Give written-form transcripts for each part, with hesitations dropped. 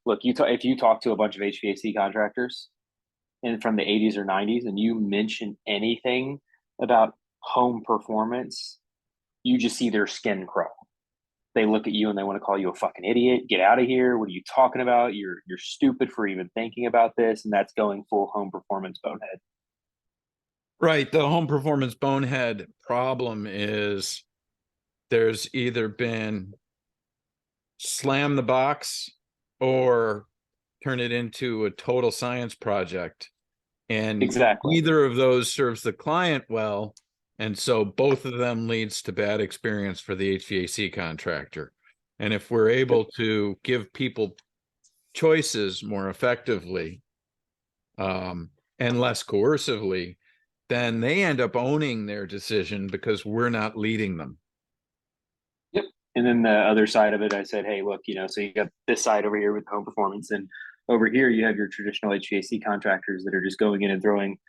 look, if you talk to a bunch of HVAC contractors and from the 80s or 90s and you mention anything about home performance, you just see their skin crawl. They look at you and they want to call you a fucking idiot. Get out of here. What are you talking about? You're stupid for even thinking about this. And that's going full home performance bonehead. Right. The home performance bonehead problem is there's either been slam the box or turn it into a total science project. And exactly, neither of those serves the client well. And so both of them leads to bad experience for the HVAC contractor. And if we're able to give people choices more effectively and less coercively, then they end up owning their decision because we're not leading them. Yep. And then the other side of it, I said, hey, look, so you got this side over here with home performance, and over here you have your traditional HVAC contractors that are just going in and throwing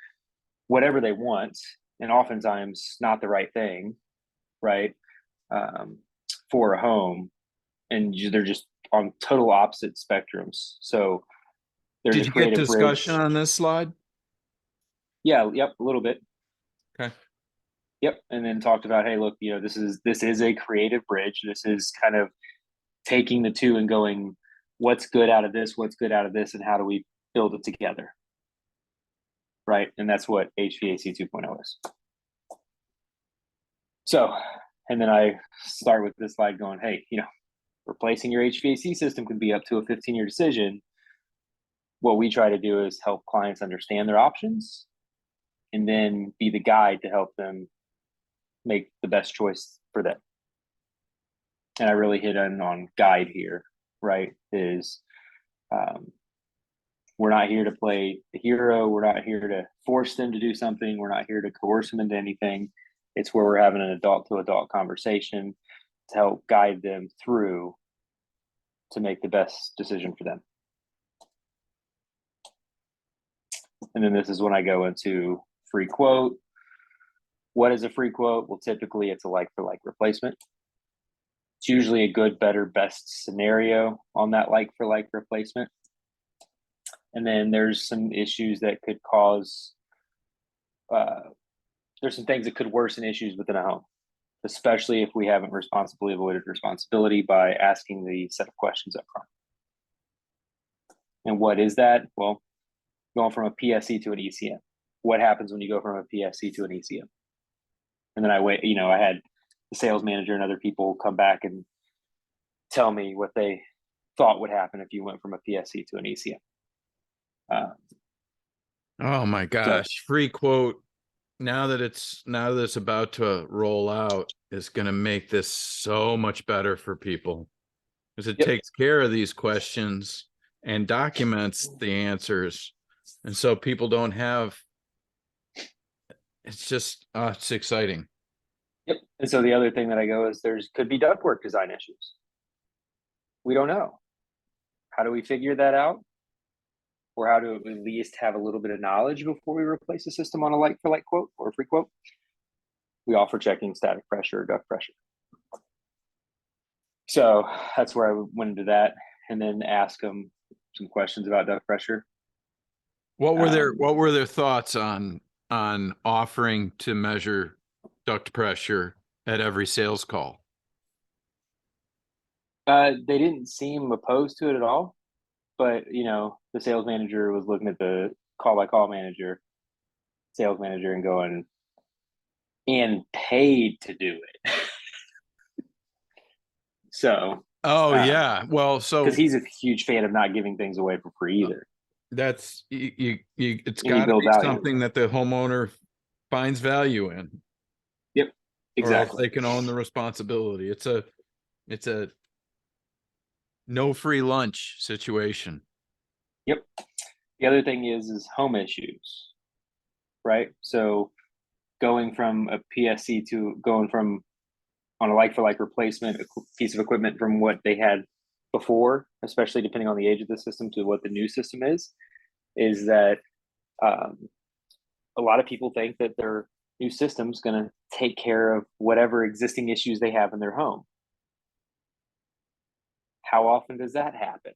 whatever they want, and oftentimes not the right thing, right, for a home, and they're just on total opposite spectrums. So there's Did a you get creative discussion bridge. on this slide? Yeah, yep, a little bit. Okay. Yep, and then talked about, hey, look, this is a creative bridge. This is kind of taking the two and going, what's good out of this, and how do we build it together, right? And that's what HVAC 2.0 is. So, and then I start with this slide going, hey, replacing your HVAC system could be up to a 15-year decision. What we try to do is help clients understand their options and then be the guide to help them make the best choice for them. And I really hit on guide here, right? Is we're not here to play the hero. We're not here to force them to do something. We're not here to coerce them into anything. It's where we're having an adult to adult conversation to help guide them through to make the best decision for them. And then this is when I go into free quote. What is a free quote? Well, typically it's a like for like replacement. It's usually a good, better, best scenario on that like for like replacement. And then there's some issues that could cause, there's some things that could worsen issues within a home, especially if we haven't responsibly avoided responsibility by asking the set of questions up front. And what is that? Well, going from a PSC to an ECM. What happens when you go from a PSC to an ECM? And then I had the sales manager and other people come back and tell me what they thought would happen if you went from a PSC to an ECM. Oh my gosh, free quote. Now that it's about to roll out is going to make this so much better for people because it takes care of these questions and documents the answers. And so people don't have, it's just, it's exciting. Yep. And so the other thing that I go is could be ductwork design issues. We don't know. How do we figure that out? Or how to at least have a little bit of knowledge before we replace the system on a like for like quote or a free quote? We offer checking static pressure or duct pressure. So that's where I went into that, and then ask them some questions about duct pressure. What were their thoughts on offering to measure duct pressure at every sales call? They didn't seem opposed to it at all, but the sales manager was looking at the call by call sales manager, and going, and paid to do it. So, yeah, well, so because he's a huge fan of not giving things away for free either. That's it's got to be something that the homeowner finds value in. Yep, exactly. Or else they can own the responsibility. It's a no free lunch situation. Yep. The other thing is home issues, right? So going from a PSC to going from on a like for like replacement, a piece of equipment from what they had before, especially depending on the age of the system, to what the new system is that a lot of people think that their new system's going to take care of whatever existing issues they have in their home. How often does that happen?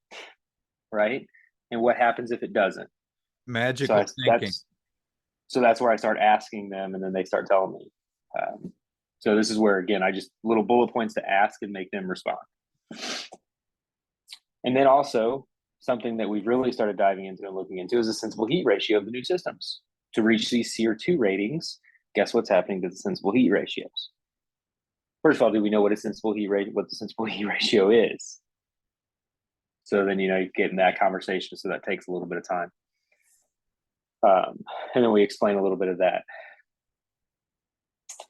right? And what happens if it doesn't? Magical thinking. That's where I start asking them, and then they start telling me. So this is where, again, I just little bullet points to ask and make them respond. And then also something that we've really started diving into and looking into is the sensible heat ratio of the new systems. To reach these CO2 ratings, guess what's happening to the sensible heat ratios? First of all, do we know what the sensible heat ratio is? So then, you get in that conversation. So that takes a little bit of time. And then we explain a little bit of that.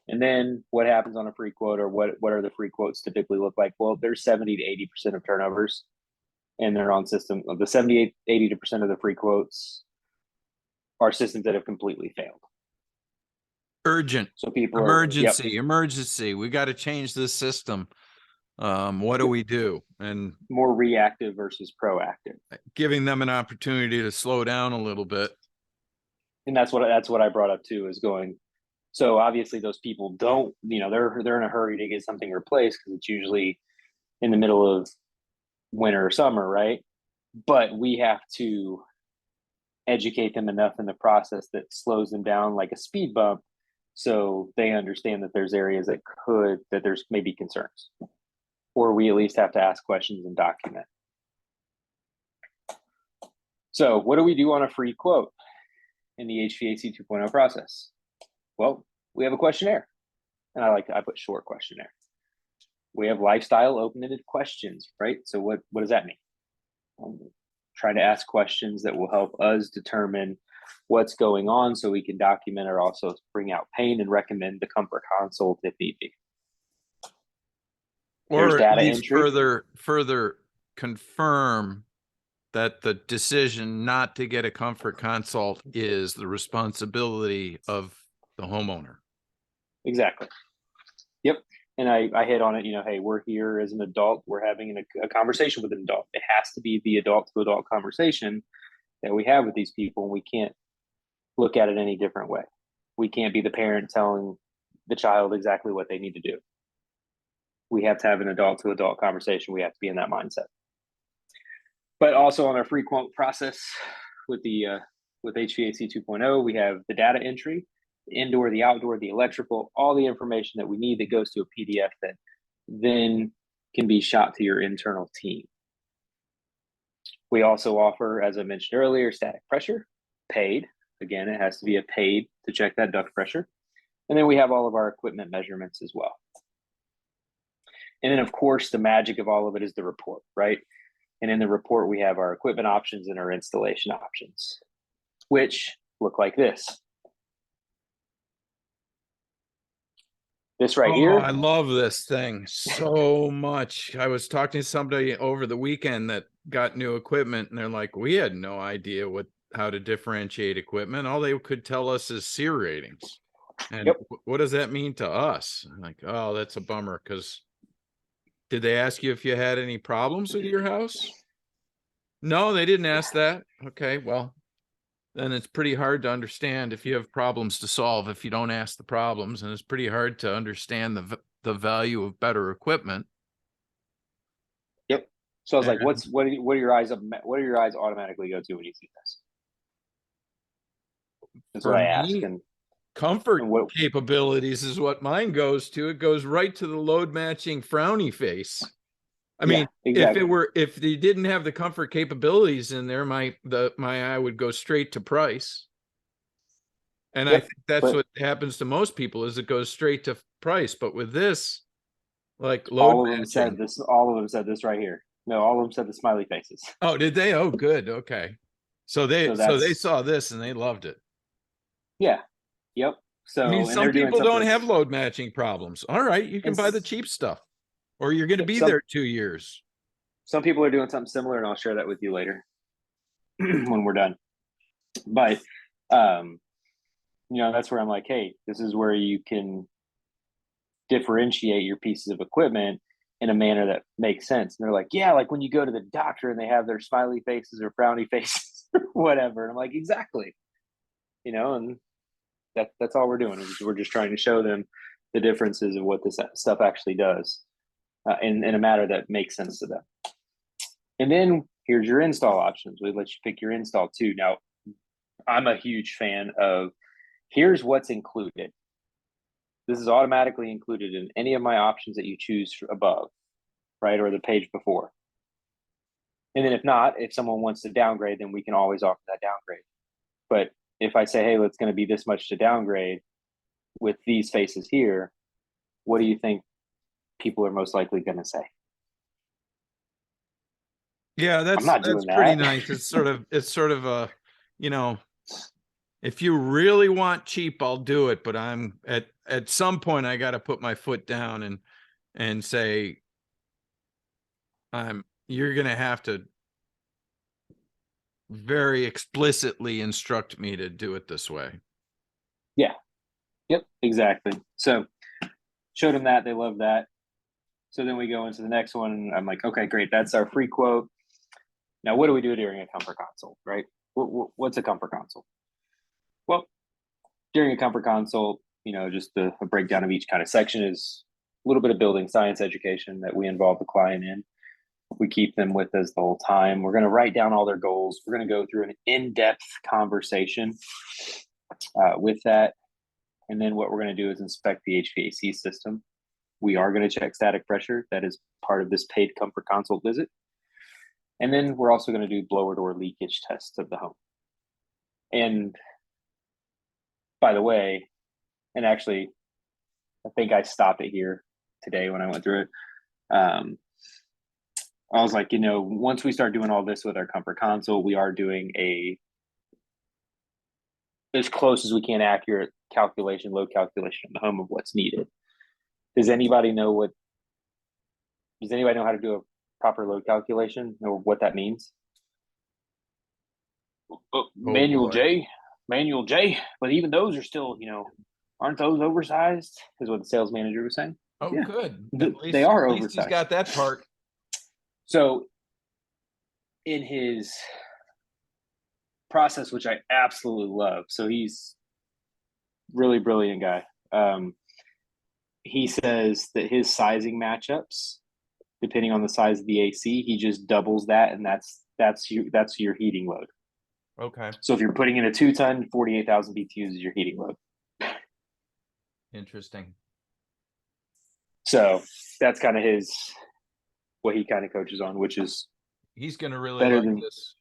And then what happens on a free quote, or what are the free quotes typically look like? Well, there's 70 to 80% of turnovers, and they're on system. The 80% of the free quotes are systems that have completely failed. Urgent. So people emergency. We got to change this system. What do we do? And more reactive versus proactive. Giving them an opportunity to slow down a little bit. And that's what I brought up too, is going. So obviously those people don't, they're in a hurry to get something replaced because it's usually in the middle of winter or summer, right? But we have to educate them enough in the process that slows them down like a speed bump, so they understand that there's areas that there's maybe concerns, or we at least have to ask questions and document. So what do we do on a free quote in the HVAC 2.0 process? Well, we have a questionnaire, and I put short questionnaire. We have lifestyle open-ended questions, right? So what does that mean? Try to ask questions that will help us determine what's going on, so we can document or also bring out pain and recommend the comfort consult if need be. Or at least further confirm that the decision not to get a comfort consult is the responsibility of the homeowner. Exactly. Yep. And I hit on it, hey, we're here as an adult. We're having a conversation with an adult. It has to be the adult to adult conversation that we have with these people. And we can't look at it any different way. We can't be the parent telling the child exactly what they need to do. We have to have an adult to adult conversation. We have to be in that mindset. But also on our free quote process with HVAC 2.0, we have the data entry, the indoor, the outdoor, the electrical, all the information that we need that goes to a PDF that then can be shot to your internal team. We also offer, as I mentioned earlier, static pressure, paid. Again, it has to be a paid to check that duct pressure. And then we have all of our equipment measurements as well. And then, of course, the magic of all of it is the report, right? And in the report, we have our equipment options and our installation options, which look like this. This right here. I love this thing so much. I was talking to somebody over the weekend that got new equipment, and they're like, we had no idea how to differentiate equipment. All they could tell us is SEER ratings. And what does that mean to us? I'm like, oh, that's a bummer, because did they ask you if you had any problems with your house? No, they didn't ask that. Okay, well, then it's pretty hard to understand if you have problems to solve if you don't ask the problems, and it's pretty hard to understand the value of better equipment. Yep. So I was like, what do your eyes automatically go to when you see this? That's what I ask. And comfort capabilities is what mine goes to. It goes right to the load matching frowny face. I mean, exactly. if they didn't have the comfort capabilities in there, my eye would go straight to price. And I think that's what happens to most people, is it goes straight to price. But with this, like all of them said this right here. No, all of them said the smiley faces. Oh, did they? Oh, good. Okay. So they saw this and they loved it. Yeah. Yep. So I mean, some people don't have load matching problems. All right, you can buy the cheap stuff, or you're going to be there 2 years. Some people are doing something similar, and I'll share that with you later when we're done. But that's where I'm like, hey, this is where you can differentiate your pieces of equipment in a manner that makes sense. And they're like, yeah, like when you go to the doctor and they have their smiley faces or frowny faces or whatever. And I'm like, exactly. And that's all we're doing. We're just trying to show them the differences of what this stuff actually does in a matter that makes sense to them. And then Here's your install options. We let you pick your install too. Now, I'm a huge fan of here's what's included. This is automatically included in any of my options that you choose above, right? Or the page before. And then if not, if someone wants to downgrade, then we can always offer that downgrade. But if I say, hey, it's going to be this much to downgrade with these faces here, what do you think people are most likely going to say? Yeah, I'm not that's doing pretty that. nice. It's sort of a, you know, if you really want cheap, I'll do it. But I'm at some point I got to put my foot down and say, you're going to have to very explicitly instruct me to do it this way. Yeah. Yep. Exactly. So showed them that. They love that. So then we go into the next one. And I'm like, okay, great. That's our free quote. Now, what do we do during a comfort consult, right? What's a comfort consult? Well, during a comfort consult, just a breakdown of each kind of section is a little bit of building science education that we involve the client in. We keep them with us the whole time. We're going to write down all their goals. We're going to go through an in-depth conversation with that. And then what we're going to do is inspect the HVAC system. We are going to check static pressure. That is part of this paid comfort consult visit. And then we're also going to do blower door leakage tests of the home. And by the way, and actually, I think I stopped it here today when I went through it. I was like, once we start doing all this with our comfort console, we are doing as close as we can accurate load calculation in the home of what's needed. Does anybody know how to do a proper load calculation or what that means? Manual J, but even those are still, aren't those oversized? Is what the sales manager was saying. Oh, Yeah. good. They are at least oversized. He's got that part. So in his process, which I absolutely love, so he's really brilliant guy. He says that his sizing matchups, depending on the size of the AC, he just doubles that, and that's your heating load. Okay. So if you're putting in a 2-ton, 48,000 BTUs is your heating load. Interesting. So that's kind of what he kind of coaches on, which is he's going to really better like than this.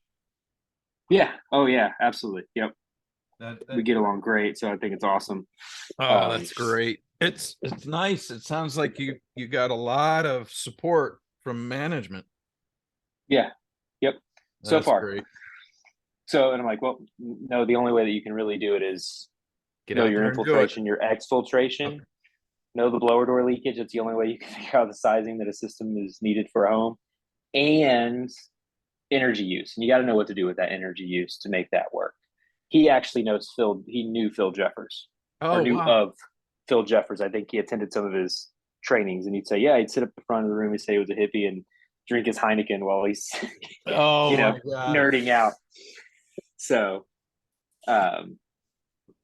Yeah. Oh yeah, absolutely. Yep. That We get along great, so I think it's awesome. Oh, that's great. It's nice. It sounds like you got a lot of support from management. Yeah. Yep. So That's far. Great. So, and I'm like, well, no, the only way that you can really do it is know your infiltration, your exfiltration, Okay. know the blower door leakage. It's the only way you can figure out the sizing that a system is needed for a home, and energy use. And you got to know what to do with that energy use to make that work. He actually knows Phil. He knew Phil Jeffers, or knew of Phil Jeffers. I think he attended some of his trainings, and he'd say, yeah, he'd sit up the front of the room and say he was a hippie and drink his Heineken while he's, nerding out. So, so I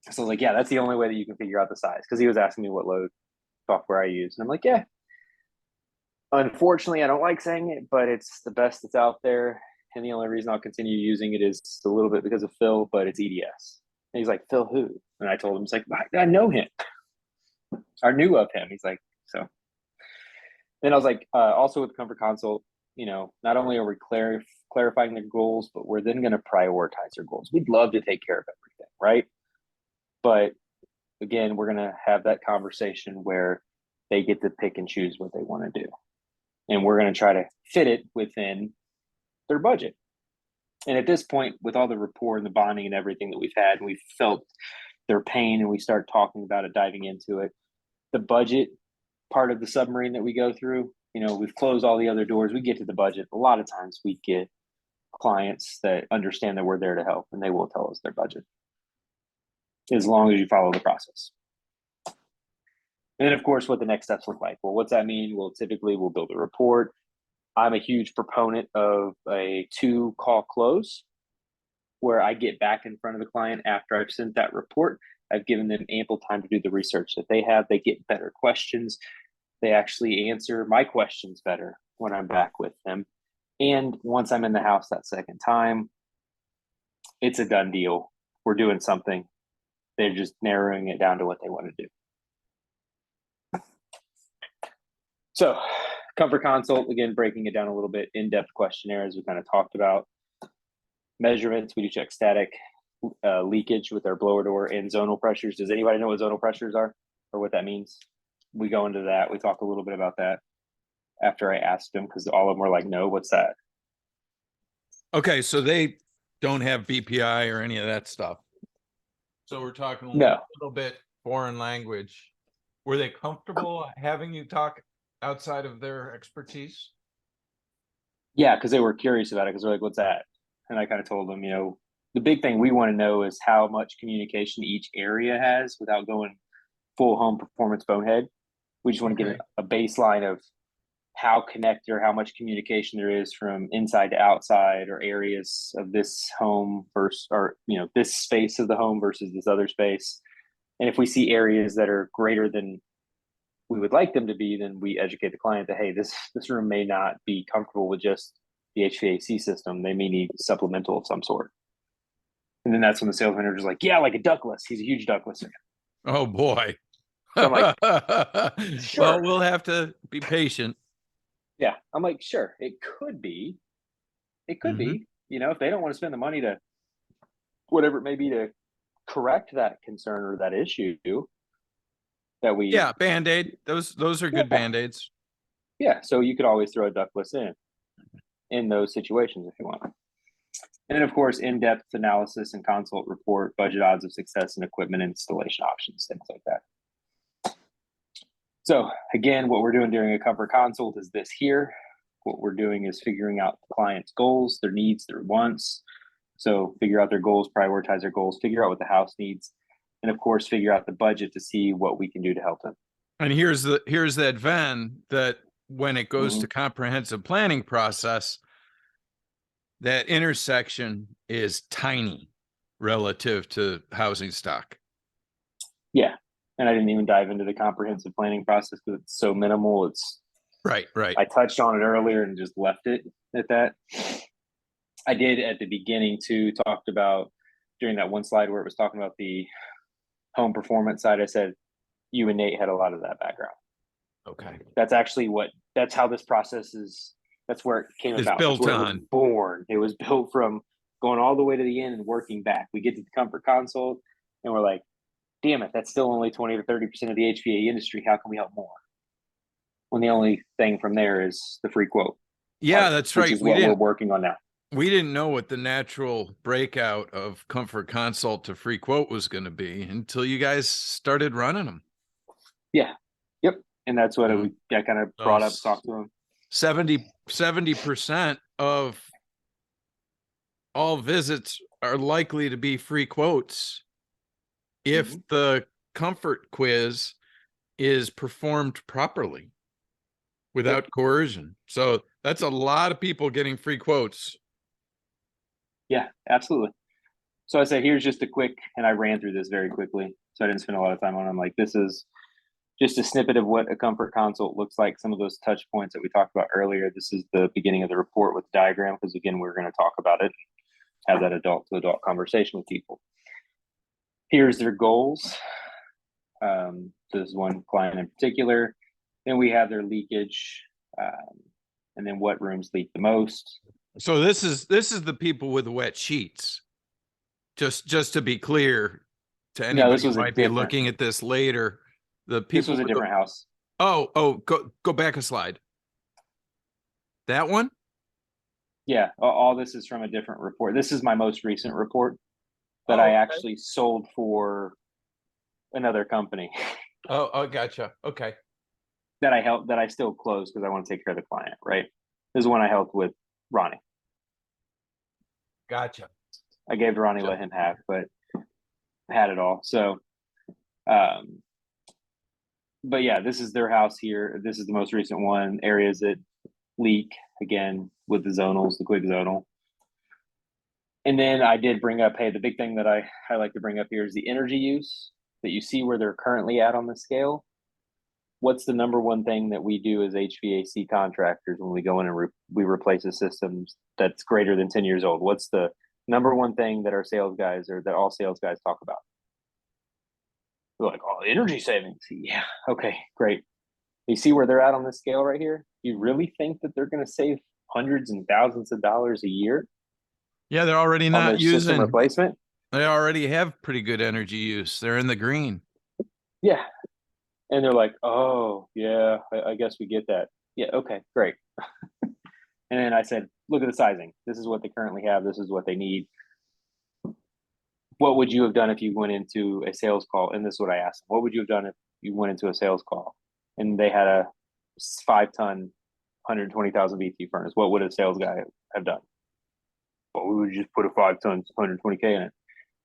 was like, yeah, that's the only way that you can figure out the size. Cause he was asking me what load software I use. And I'm like, yeah, unfortunately, I don't like saying it, but it's the best that's out there. And the only reason I'll continue using it is a little bit because of Phil, but it's EDS. And he's like, Phil who? And I told him, it's like, I know him. I knew of him. He's like, so. Then I was like, also with Comfort Console, not only are we clarifying the goals, but we're then going to prioritize their goals. We'd love to take care of everything, right? But again, we're going to have that conversation where they get to pick and choose what they want to do. And we're going to try to fit it within their budget. And at this point, with all the rapport and the bonding and everything that we've had, and we've felt their pain and we start talking about it, diving into it, the budget part of the submarine that we go through, we've closed all the other doors. We get to the budget. A lot of times we get clients that understand that we're there to help, and they will tell us their budget as long as you follow the process. And then, of course, what the next steps look like. Well, what's that mean? Well, typically we'll build a report. I'm a huge proponent of a 2-call close, where I get back in front of the client after I've sent that report. I've given them ample time to do the research that they have. They get better questions. They actually answer my questions better when I'm back with them. And once I'm in the house that second time, it's a done deal. We're doing something. They're just narrowing it down to what they want to do. So comfort consult, again, breaking it down a little bit, in-depth questionnaire, as we kind of talked about. Measurements, we do check static leakage with our blower door and zonal pressures. Does anybody know what zonal pressures are or what that means? We go into that. We talk a little bit about that after I asked them, because all of them were like, no, what's that? Okay, so they don't have BPI or any of that stuff. So we're talking a No. little bit foreign language. Were they comfortable having you talk outside of their expertise? Yeah, because they were curious about it, because they're like, what's that? And I kind of told them, you know, the big thing we want to know is how much communication each area has without going full home performance bonehead. We just want to get a baseline of how connected or how much communication there is from inside to outside, or areas of this home versus, or, you know, this space of the home versus this other space. And if we see areas that are greater than we would like them to be, then we educate the client that, hey, this room may not be comfortable with just the HVAC system. They may need supplemental of some sort. And then that's when the sales manager is like, yeah, like a ductless. He's a huge ductless fan. Oh boy. So I'm like, Well, sure. we'll have to be patient. Yeah, I'm like, sure, it could be. It could Mhm. be. You know, if they don't want to spend the money to whatever it may be to correct that concern or that issue, that we, Yeah, Band-Aid. Those are good yeah, Band-Aids. yeah. So you could always throw a ductless in those situations if you want. And then, of course, in-depth analysis and consult report, budget odds of success, and equipment installation options, things like that. So again, what we're doing during a comfort consult is this here. What we're doing is figuring out the client's goals, their needs, their wants. So figure out their goals, prioritize their goals, figure out what the house needs, and of course, figure out the budget to see what we can do to help them. And here's that Venn that when it goes Mm-hmm. to comprehensive planning process, that intersection is tiny relative to housing stock. Yeah. And I didn't even dive into the comprehensive planning process because it's so minimal. It's Right. I touched on it earlier and just left it at that. I did at the beginning too, talked about during that one slide where it was talking about the home performance side. I said you and Nate had a lot of that background. Okay. That's actually that's how this process is. That's where it came It's about. That's built where it was on. born. It was built from going all the way to the end and working back. We get to the comfort console and we're like, damn it, that's still only 20 to 30% of the HVAC industry. How can we help more? When the only thing from there is the free quote. Yeah, part, that's which right. is what we're working on now. We didn't know what the natural breakout of comfort consult to free quote was going to be until you guys started running them. Yeah. Yep. And that's what I kind of brought up, talked to them. 70% of all visits are likely to be free quotes if the comfort quiz is performed properly without coercion. So that's a lot of people getting free quotes. Yeah, absolutely. So I said, here's just a quick, and I ran through this very quickly, so I didn't spend a lot of time on it. I'm like, this is just a snippet of what a comfort consult looks like. Some of those touch points that we talked about earlier. This is the beginning of the report with the diagram, because again, we're going to talk about it, have that adult to adult conversation with people. Here's their goals. This one client in particular. Then we have their leakage, and then what rooms leak the most. So this is the people with wet sheets. Just to be clear to anybody who might be looking at this later, the people. This was a different house. Oh, go back a slide. That one? Yeah, all this is from a different report. This is my most recent report that I actually sold for another company. Oh, gotcha. Okay. That I still closed because I want to take care of the client, right? This is one I helped with Ronnie. Gotcha. I gave to Ronnie, let him have, but I had it all. So, but yeah, this is their house here. This is the most recent one. Areas that leak, again, with the zonals, the quick zonal. And then I did bring up, hey, the big thing that I like to bring up here is the energy use that you see where they're currently at on the scale. what's the number one thing that we do as HVAC contractors when we go in and we replace a system that's greater than 10 years old? What's the number one thing that our sales guys or that all sales guys talk about? They're like, oh, energy savings. Yeah. Okay, great. You see where they're at on this scale right here? You really think that they're going to save hundreds and thousands of dollars a year Yeah, they're already on not their system using, replacement? they already have pretty good energy use. They're in the green. Yeah. And they're like, oh, yeah, I guess we get that. Yeah, okay, great. And then I said, look at the sizing. This is what they currently have. This is what they need. What would you have done if you went into a sales call? And this is what I asked them. What would you have done if you went into a sales call and they had a 5-ton, 120,000 BT furnace? What would a sales guy have done? Well, we would just put a 5-ton, 120K in it. And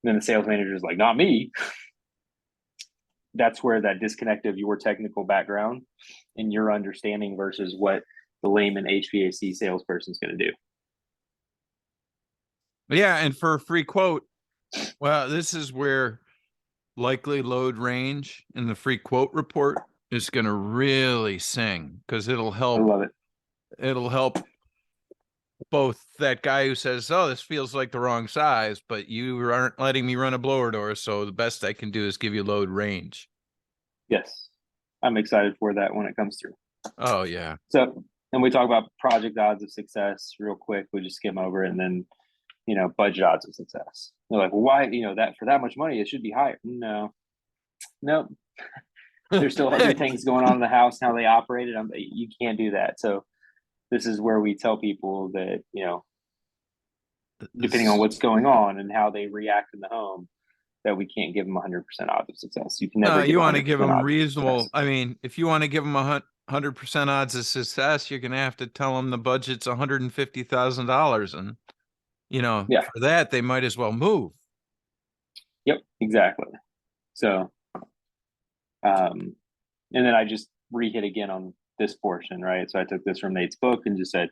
then the sales manager is like, not me. That's where that disconnect of your technical background and your understanding versus what the layman HVAC salesperson is going to do. Yeah, and for a free quote, well, this is where likely load range in the free quote report is going to really sing, because it'll I help. love it. It'll help both that guy who says, oh, this feels like the wrong size, but you aren't letting me run a blower door, so the best I can do is give you load range. Yes, I'm excited for that when it comes through. Oh, yeah. So, and we talk about project odds of success real quick. We just skim over it, and then, budget odds of success. They're like, well, why, that for that much money, it should be higher. No, nope. There's still other things going on in the house, how they operate it. You can't do that. So this is where we tell people that, depending on what's going on and how they react in the home, that we can't give them 100% odds of success. You can never. You want to give them odds of reasonable. success. I mean, if you want to give them 100% odds of success, you're going to have to tell them the budget's $150,000, and Yeah. for that they might as well move. Yep, exactly. So, and then I just re-hit again on this portion, right? So I took this from Nate's book and just said,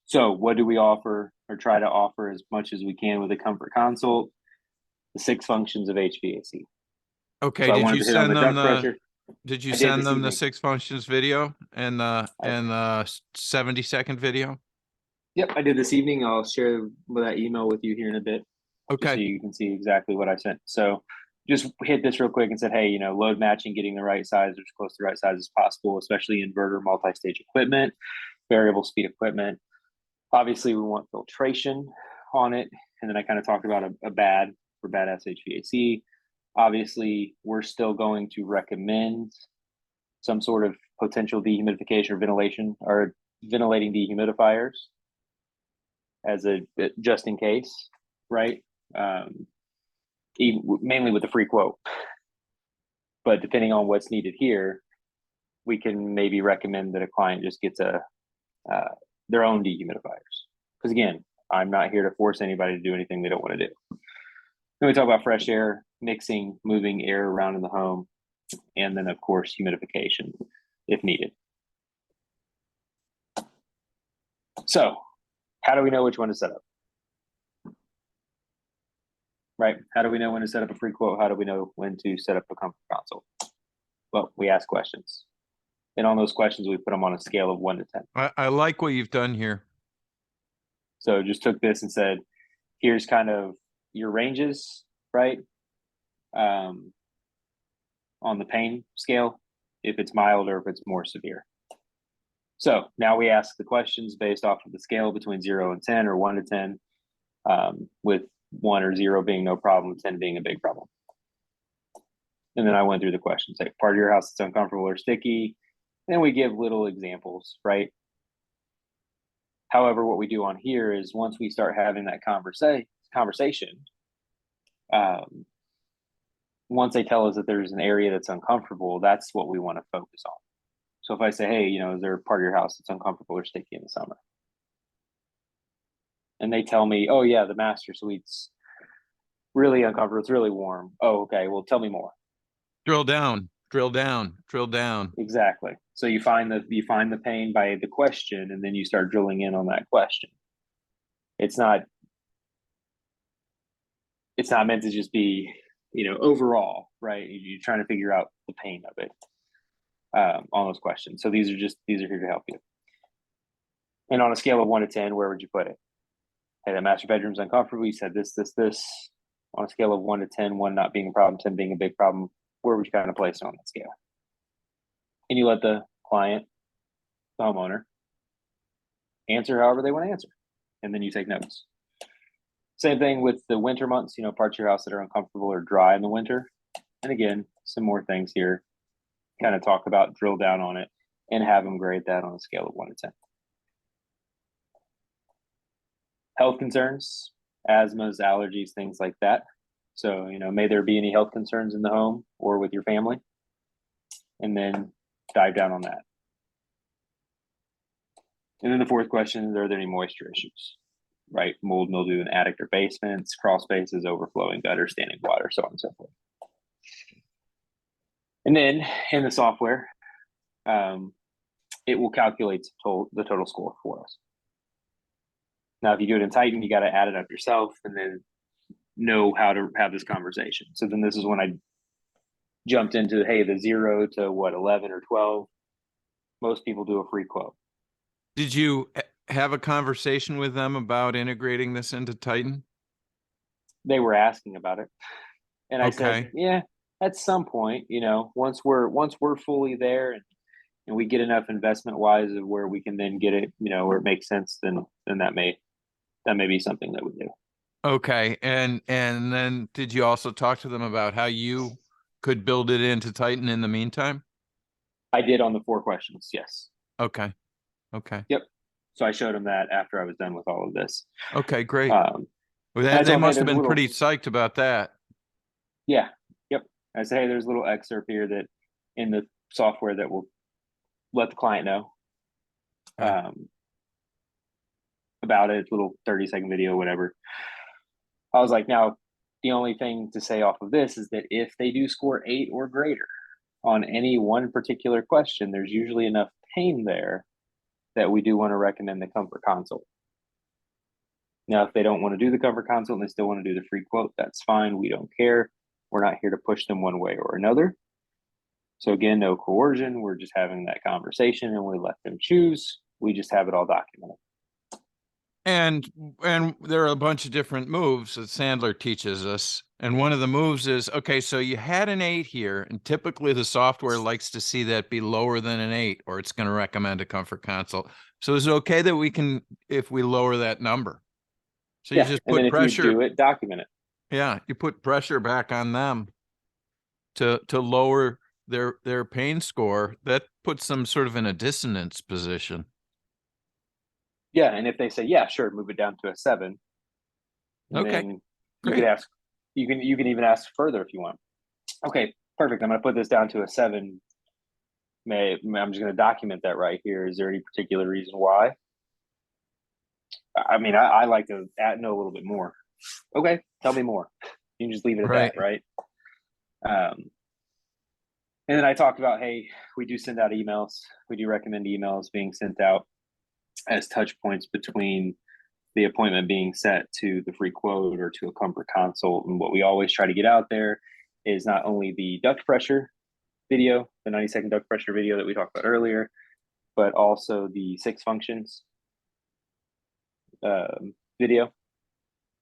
so what do we offer or try to offer as much as we can with a comfort consult? The 6 functions of HVAC. Okay, So did you send them the 6 functions video and 70-second video? Yep, I did this evening. I'll share that email with you here in a bit. Okay. Just so you can see exactly what I sent. So just hit this real quick and said, hey, load matching, getting the right size or as close to the right size as possible, especially inverter, multi-stage equipment, variable speed equipment. Obviously, we want filtration on it. And then I kind of talked about a badass HVAC. Obviously, we're still going to recommend some sort of potential dehumidification or ventilation or ventilating dehumidifiers as a just in case, right? Mainly with the free quote. But depending on what's needed here, we can maybe recommend that a client just gets their own dehumidifiers. Because again, I'm not here to force anybody to do anything they don't want to do. Then we talk about fresh air, mixing, moving air around in the home, and then of course humidification if needed. So how do we know which one to set up? Right? How do we know when to set up a free quote? How do we know when to set up a comfort console? Well, we ask questions. And on those questions, we put them on a scale of 1 to 10. I like what you've done here. So just took this and said, here's kind of your ranges, right? On the pain scale, if it's mild or if it's more severe. So now we ask the questions based off of the scale between 0 and 10 or 1 to 10, with 1 or 0 being no problem, 10 being a big problem. And then I went through the questions, like part of your house that's uncomfortable or sticky. And we give little examples, right? However, what we do on here is once we start having that conversation, once they tell us that there's an area that's uncomfortable, that's what we want to focus on. So if I say, hey, is there a part of your house that's uncomfortable or sticky in the summer? And they tell me, oh yeah, the master suite's really uncomfortable. It's really warm. Oh, okay. Well, tell me more. Drill down, drill down, drill down. Exactly. So you find the pain by the question, and then you start drilling in on that question. It's not meant to just be, overall, right? You're trying to figure out the pain of it on those questions. So these are here to help you. And on a scale of 1 to 10, where would you put it? Hey, that master bedroom's uncomfortable. You said this. On a scale of 1 to 10, 1 not being a problem, 10 being a big problem, where would you kind of place it on that scale? And you let the client, the homeowner, answer however they want to answer. And then you take notes. Same thing with the winter months, parts of your house that are uncomfortable or dry in the winter. And again, some more things here, kind of talk about, drill down on it, and have them grade that on a scale of 1 to 10. Health concerns, asthmas, allergies, things like that. So, may there be any health concerns in the home or with your family? And then dive down on that. And then the fourth question is, are there any moisture issues? Right? Mold, mildew in attic or basements, crawl spaces, overflowing gutter, standing water, so on and so forth. And then in the software, it will calculate the total score for us. Now, if you do it in Titan, you got to add it up yourself and then know how to have this conversation. So then this is when I jumped into, hey, the 0 to 11 or 12. Most people do a free quote. Did you have a conversation with them about integrating this into Titan? They were asking about it. And I said, yeah, at some point, once we're fully there and we get enough investment wise of where we can then get it, where it makes sense, then that may be something that we do. Okay. And then did you also talk to them about how you could build it into Titan in the meantime? I did on the 4 questions. Yes. Okay. Yep. So I showed them that after I was done with all of this. Okay, great. Well, they must have been pretty psyched about that. Yeah. Yep. I say, hey, there's a little excerpt here that in the software that will let the client know about it, little 30-second video, whatever. I was like, now, the only thing to say off of this is that if they do score 8 or greater on any one particular question, there's usually enough pain there that we do want to recommend the comfort consult. Now, if they don't want to do the comfort consult and they still want to do the free quote, that's fine. We don't care. We're not here to push them one way or another. So again, no coercion. We're just having that conversation and we let them choose. We just have it all documented. And there are a bunch of different moves that Sandler teaches us. And one of the moves is, okay, so you had an 8 here, and typically the software likes to see that be lower than an 8, or it's going to recommend a comfort consult. So is it okay that if we lower that number? So you just put pressure. If you do it, document it. Yeah, you put pressure back on them to lower their pain score. That puts them sort of in a dissonance position. Yeah, and if they say, yeah, sure, move it down to a 7. Okay, then you could ask. You can even ask further if you want. Okay, perfect. I'm going to put this down to a 7. I'm just going to document that right here. Is there any particular reason why? I mean, I like to know a little bit more. Okay, tell me more. You can just leave it at that, right? And then I talked about, hey, we do send out emails. We do recommend emails being sent out as touch points between the appointment being set to the free quote or to a comfort consult. And what we always try to get out there is not only the duct pressure video, the 90-second duct pressure video that we talked about earlier, but also the 6 functions video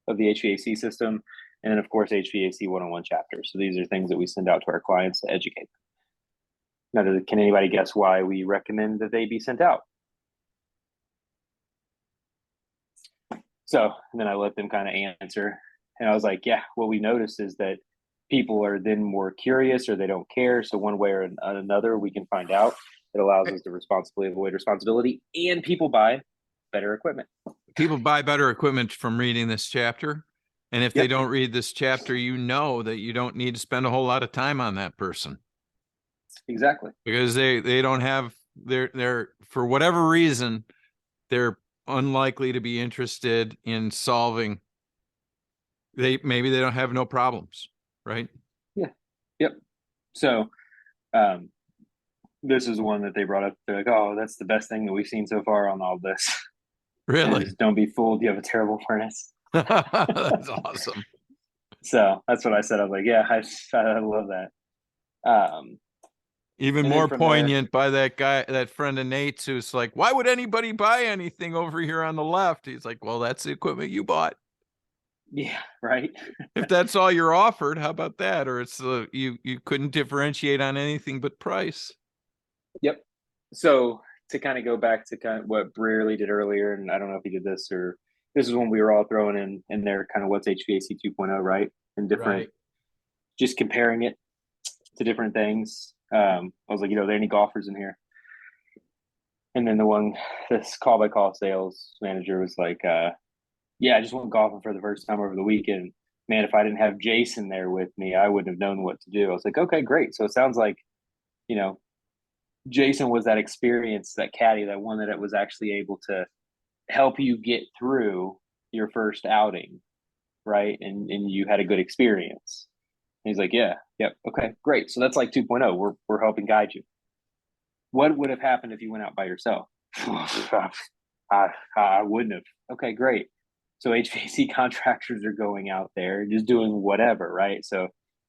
of the HVAC system. And then of course, HVAC 101 chapter. So these are things that we send out to our clients to educate them. Now, can anybody guess why we recommend that they be sent out? So and then I let them kind of answer. And I was like, yeah, what we noticed is that people are then more curious or they don't care. So one way or another, we can find out. It allows us to responsibly avoid responsibility, and people buy better equipment. People buy better equipment from reading this chapter. And if they don't read this chapter, you know that you don't need to spend a whole lot of time on that person. Exactly. Because they don't have they're for whatever reason, they're unlikely to be interested in solving. Maybe they don't have no problems, right? Yeah. Yep. So this is one that they brought up. They're like, oh, that's the best thing that we've seen so far on all this. Really? Just don't be fooled. You have a terrible furnace. That's awesome. So that's what I said. I was like, yeah, I love that. Even And then more from there, poignant by that guy, that friend of Nate's, who's like, why would anybody buy anything over here on the left? He's like, well, that's the equipment you bought. yeah, right. If that's all you're offered, how about that? Or it's you couldn't differentiate on anything but price. Yep. So to kind of go back to kind of what Brearley did earlier, and I don't know if he did this or this is when we were all throwing in there kind of what's HVAC 2.0, right? And different, Right. just comparing it to different things. I was like, are there any golfers in here? And then this call by call sales manager was like, yeah, I just went golfing for the first time over the weekend. Man, if I didn't have Jason there with me, I wouldn't have known what to do. I was like, okay, great. So it sounds like, you know, Jason was that experience, that caddy, that one that was actually able to help you get through your first outing, right? And you had a good experience. And he's like, yeah, yep, okay, great. So that's like 2.0. We're helping guide you. What would have happened if you went out by yourself? I wouldn't have. Okay, great. So HVAC contractors are going out there just doing whatever, right? So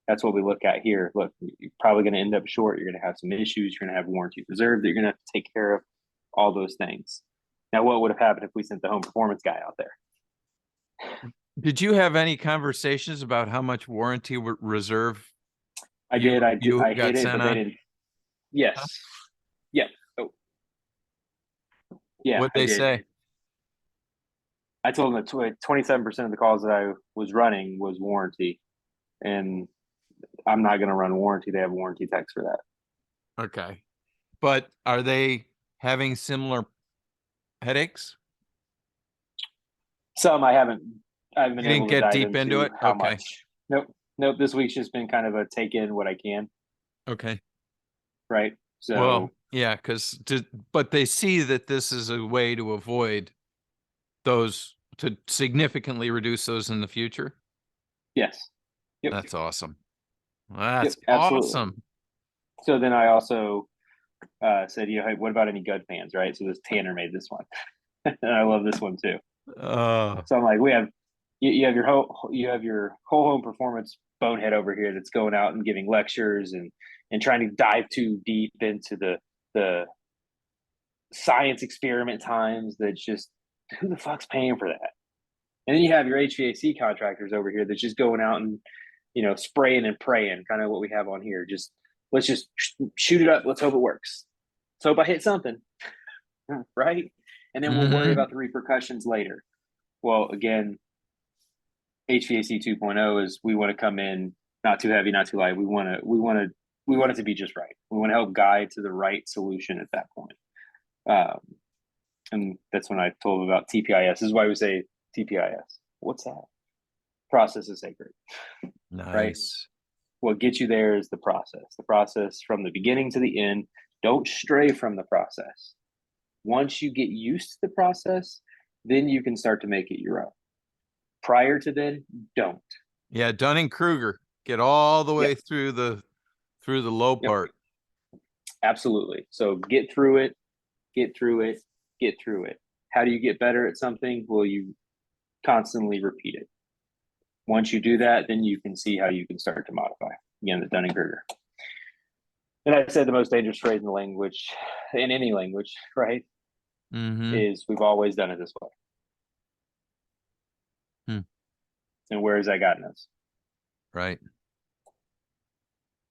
that's what we look at here. Look, you're probably going to end up short. You're going to have some issues. You're going to have warranty reserve that you're going to have to take care of, all those things. Now, what would have happened if we sent the home performance guy out there? Did you have any conversations about how much warranty reserve I did. I got hit it, sent but they on? didn't. Yes. Yeah. Oh, yeah, What'd I they did. say? I told them that 27% of the calls that I was running was warranty, and I'm not going to run warranty. They have warranty techs for that. Okay. But are they having similar headaches? Some I haven't. I've been You didn't able to get dive deep into into it? how Okay. much. Nope. Nope. This week's just been kind of a take in what I can. Okay. Right. Well, So yeah, but they see that this is a way to avoid those, to significantly reduce those in the future. yes. Yep. That's awesome. Yep. That's Absolutely. awesome. So then I also said, hey, what about any Gud fans? Right. So this Tanner made this one, and I love this one too. Uh, So I'm like, you have your whole home performance bonehead over here that's going out and giving lectures and trying to dive too deep into the science experiment times. That's just, who the fuck's paying for that? And then you have your HVAC contractors over here that's just going out and spraying and praying, kind of what we have on here. Just let's just shoot it up. Let's hope it works. Let's hope I hit something, right? And then we'll worry about the repercussions later. Well, again, HVAC 2.0 is we want to come in not too heavy, not too light. We want it to be just right. We want to help guide to the right solution at that point. And that's when I told them about TPIS. This is why we say TPIS. What's that? Process is sacred. Nice. Right? What gets you there is the process from the beginning to the end. Don't stray from the process. Once you get used to the process, then you can start to make it your own. Prior to then, don't. Yeah, Dunning-Kruger. Get all the way Yep. through the low part. Absolutely. So get through it, get through it, get through it. How do you get better at something? Well, you constantly repeat it. Once you do that, then you can see how you can start to modify. Again, the Dunning-Kruger. And I said the most dangerous phrase in the language, in any language, right? Is we've always done it this way. And where has that gotten us? Right.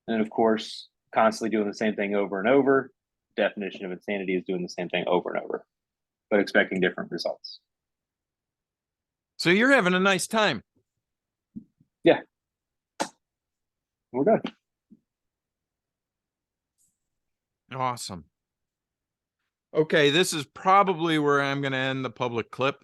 And of course, constantly doing the same thing over and over. Definition of insanity is doing the same thing over and over, but expecting different results. So you're having a nice time. Yeah. We're good. Awesome. Okay, this is probably where I'm going to end the public clip.